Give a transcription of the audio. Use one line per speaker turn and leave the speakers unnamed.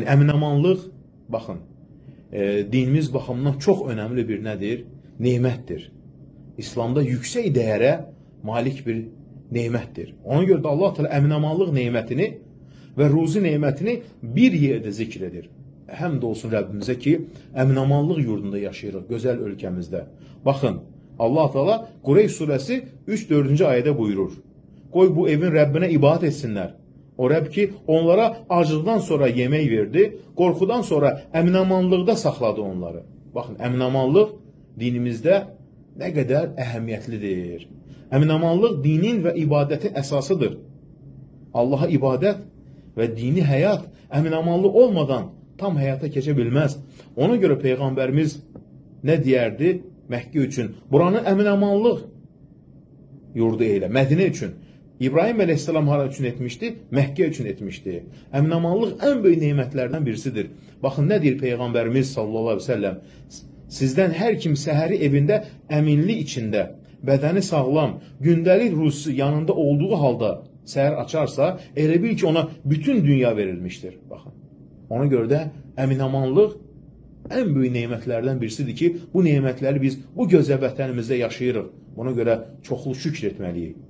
Əminamanlıq, baxın, dinimiz baxımından çox önəmli bir nədir? Neymətdir. İslamda yüksək dəyərə malik bir neymətdir. Ona görə də Allah Teala əminamanlıq neymətini və ruzi neymətini bir yerdə zikr edir. Həmd olsun Rəbbimizə ki, əminamanlıq yurdunda yaşayırıq, gözəl ölkəmizdə. Baxın, Allah Teala Qureyş surəsi 3-4-cü ayədə buyurur. Qoy bu evin Rəbbinə ibadət etsinlər. O Rəbb ki, onlara acılıqdan sonra yemək verdi, qorxudan sonra əminamanlıqda saxladı onları. Baxın, əminamanlıq dinimizdə nə qədər əhəmiyyətlidir. Əminamanlıq dinin və ibadətin əsasıdır. Allaha ibadət və dini həyat əminamanlıq olmadan tam həyata keçə bilməz. Ona görə Peyğəmbərimiz nə deyərdi Məkkə üçün? Buranı əminamanlıq yurdu eylə, Mədinə üçün. İbrahim əleyhissalam hara üçün etmişdi? Məkkə üçün etmişdi. Əminamanlıq ən böyük neymətlərdən birisidir. Baxın, nə deyir Peyğəmbərimiz sallallahu aleyhi ve sellem? Sizdən hər kim səhəri evində əminlik içində, bədəni sağlam, gündəlik ruzisi yanında olduğu halda səhər açarsa, elə bil ki, ona bütün dünya verilmişdir. Baxın. Ona görə də əminamanlıq ən böyük neymətlərdən birisidir ki, bu neymətləri biz bu gözəl vətənimizdə yaşayırıq. Buna görə çoxlu şükr etməliyik.